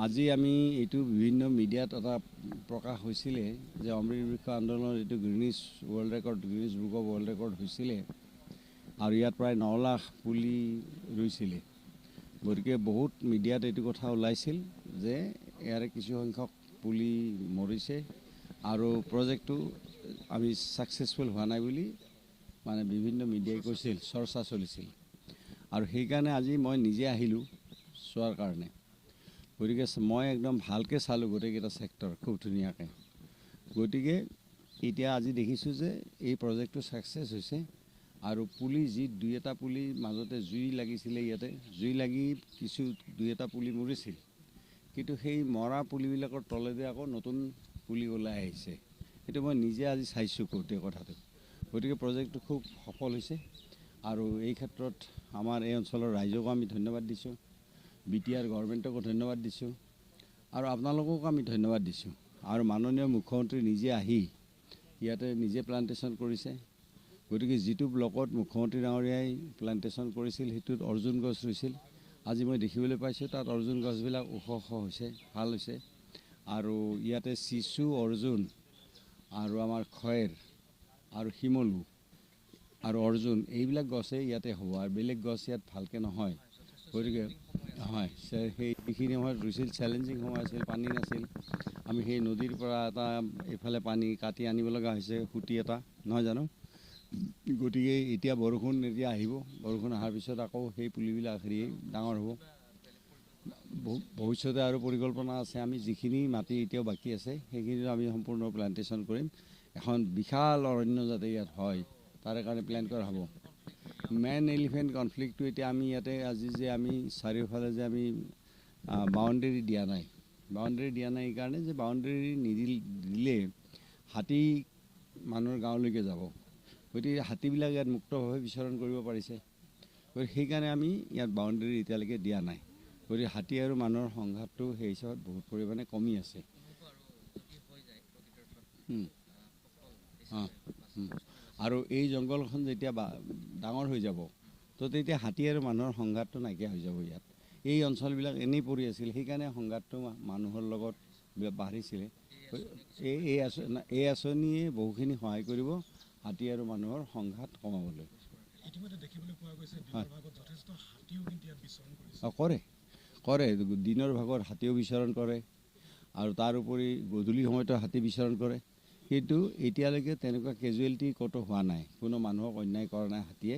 আজি আমি এইটো বিভিন্ন মিডিয়াত এটা প্ৰকাশ হৈছিলে যে অমৃত বৃক্ষ আন্দোলনৰ এইটো Guinness world record Guinness book of world record হৈছিলে আৰু ইয়াত প্ৰায় 9 লাখ পুলি ৰুইছিলে। গতিকে বহুত মিডিয়াত এইটো কথা ওলাইছিল যে ইয়াৰে কিছু সংখ্যক পুলি মৰিছে আৰু প্ৰজেক্টটো আমি ছাকচেছফুল হোৱা নাই বুলি মানে বিভিন্ন মিডিয়াই কৈছিল, চৰ্চা চলিছিল। আৰু সেইকাৰণে আজি মই নিজে আহিলোঁ চোৱাৰ কাৰণে। গতিকে মই একদম ভালকৈ চালোঁ গোটেইকেইটা ছেক্টৰ খুব ধুনীয়াকৈ। গতিকে এতিয়া আজি দেখিছোঁ যে এই প্ৰজেক্টটো ছাকচেছ হৈছে আৰু পুলি যি 2-এটা পুলি মাজতে জুই লাগিছিলে, ইয়াতে জুই লাগি কিছু 2-এটা পুলি মৰিছিল, কিন্তু সেই মৰা পুলিবিলাকৰ তলেদি আকৌ নতুন পুলি ওলাই আহিছে। সেইটো মই নিজে আজি চাইছোঁ গোটেই কথাটো। গতিকে প্ৰজেক্টটো খুব সফল হৈছে আৰু এই ক্ষেত্ৰত আমাৰ এই অঞ্চলৰ ৰাইজকো আমি ধন্যবাদ দিছোঁ, BTR গভৰ্ণমেণ্টকো ধন্যবাদ দিছোঁ আৰু আপোনালোককো আমি ধন্যবাদ দিছোঁ। আৰু মাননীয় মুখ্যমন্ত্ৰী নিজে আহি ইয়াতে নিজে প্লান্টেশ্যন কৰিছে। গতিকে যিটো ব্লকত মুখ্যমন্ত্ৰী ডাঙৰীয়াই প্লান্টেশ্যন কৰিছিল সেইটোত অৰ্জুন গছ ৰুইছিল। আজি মই দেখিবলৈ পাইছোঁ তাত অৰ্জুন গছবিলাক ওখ হৈছে, ভাল হৈছে। আৰু ইয়াতে চিচু, অৰ্জুন আৰু আমাৰ খয়েৰ আৰু শিমলু আৰু অৰ্জুন এইবিলাক গছেই ইয়াতে হ'ব আৰু বেলেগ গছ ইয়াত ভালকৈ নহয়। গতিকে হয়, সেইখিনি সময়ত ৰুইছিল, চেলেঞ্জিং সময় আছিল, পানী নাছিল। আমি সেই নদীৰ পৰা এটা এইফালে পানী কাটি আনিব লগা হৈছে, সুঁতি এটা, নহয় জানো? গতিকে এতিয়া বৰষুণ এতিয়া আহিব, বৰষুণ অহাৰ পিছত আকৌ সেই পুলিবিলাক হেৰি ডাঙৰ হ'ব। ভৱিষ্যতে আৰু পৰিকল্পনা আছে, আমি যিখিনি মাটি এতিয়াও বাকী আছে সেইখিনিতো আমি সম্পূৰ্ণ প্লান্টেশ্যন কৰিম। এখন বিশাল অৰণ্য যাতে ইয়াত হয় তাৰে কাৰণে প্লেন কৰা হ'ব। মেন এলিফেণ্ট কনফ্লিক্টটো এতিয়া আমি ইয়াতে আজি যে আমি চাৰিওফালে যে আমি বাউণ্ডেৰী দিয়া নাই, বাউণ্ডেৰী দিয়া নাই এইকাৰণে যে বাউণ্ডেৰী দিলে হাতী মানুহৰ গাঁৱলৈকে যাব। গতিকে হাতীবিলাক ইয়াত মুক্তভাৱে বিচৰণ কৰিব পাৰিছে। গতিকে সেইকাৰণে আমি ইয়াত বাউণ্ডেৰী এতিয়ালৈকে দিয়া নাই। গতিকে হাতী আৰু মানুহৰ সংঘাতটো সেই হিচাপত বহুত পৰিমাণে কমি আছে। আৰু এই জংঘলখন যেতিয়া ডাঙৰ হৈ যাব তো তেতিয়া হাতী আৰু মানুহৰ সংঘাতটো নাইকিয়া হৈ যাব। ইয়াত এই অঞ্চলবিলাক এনেই পৰি আছিল, সেইকাৰণে সংঘাতটো মানুহৰ লগত বাঢ়িছিলে। এই আঁচনিয়ে বহুখিনি সহায় কৰিব হাতী আৰু মানুহৰ সংঘাত কমাবলৈ। কৰে দিনৰ ভাগত হাতীও বিচৰণ কৰে আৰু তাৰ উপৰি গধূলি সময়তো হাতী বিচৰণ কৰে। কিন্তু এতিয়ালৈকে তেনেকুৱা কেজুৱেলিটি ক'তো হোৱা নাই, কোনো মানুহক অন্যায় কৰা নাই হাতীয়ে।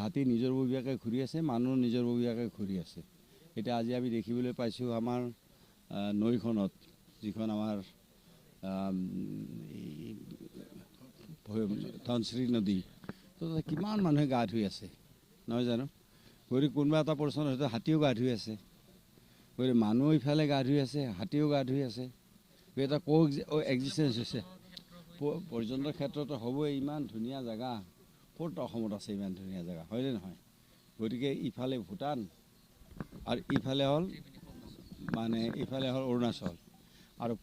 হাতী নিজৰ ববীয়াকৈ ঘূৰি আছে, মানুহ নিজৰ ববীয়াকৈ ঘূৰি আছে। এতিয়া আজি আমি দেখিবলৈ পাইছোঁ আমাৰ নৈখনত, যিখন আমাৰ ধনশিৰি নদী, তো তাতে কিমান মানুহে গা ধুই আছে, নহয় জানো? গতিকে কোনোবা এটা পৰ্চনত হয়তো হাতীও গা ধুই আছে। গতিকে মানুহ ইফালে গা ধুই আছে, হাতীও গা ধুই আছে। এটা এক্সিষ্টেঞ্চ হৈছে। পৰ্যটনৰ ক্ষেত্ৰতো হ'বই, ইমান ধুনীয়া জেগা ক'ত অসমত আছে ইমান ধুনীয়া জেগা, হয়নে নহয়? গতিকে ইফালে ভূটান আৰু ইফালে হ'ল অৰুণাচল। আৰু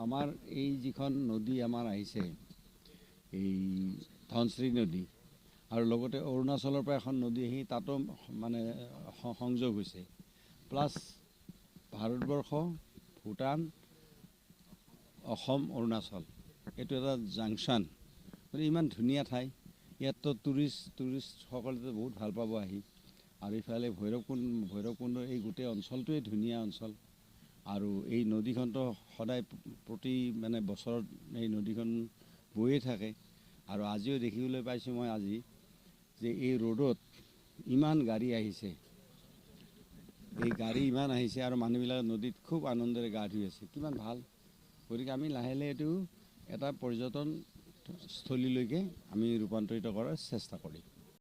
আমাৰ এই যিখন নদী আমাৰ আহিছে, এই ধনশিৰি নদী, আৰু লগতে অৰুণাচলৰ পৰা এখন নদী আহি তাতো মানে সংযোগ হৈছে। প্লাছ ভাৰতবৰ্ষ, ভূটান, অসম, অৰুণাচল, এইটো এটা জাংচন। গতিকে ইমান ধুনীয়া ঠাই, ইয়াততো টুৰিষ্টসকলেতো বহুত ভাল পাব আহি। আৰু ইফালে ভৈৰৱকুণ্ড এই গোটেই অঞ্চলটোৱেই ধুনীয়া অঞ্চল। আৰু এই নদীখনতো সদায় প্ৰতি মানে বছৰত এই নদীখন বৈয়ে থাকে। আৰু আজিও দেখিবলৈ পাইছোঁ মই আজি যে এই ৰ'দত ইমান গাড়ী আহিছে, এই গাড়ী ইমান আহিছে আৰু মানুহবিলাক নদীত খুব আনন্দেৰে গা ধুই আছে, কিমান ভাল। গতিকে আমি লাহে লাহে এইটো এটা পৰ্যটনস্থলীলৈকে আমি ৰূপান্তৰিত কৰাৰ চেষ্টা কৰিম।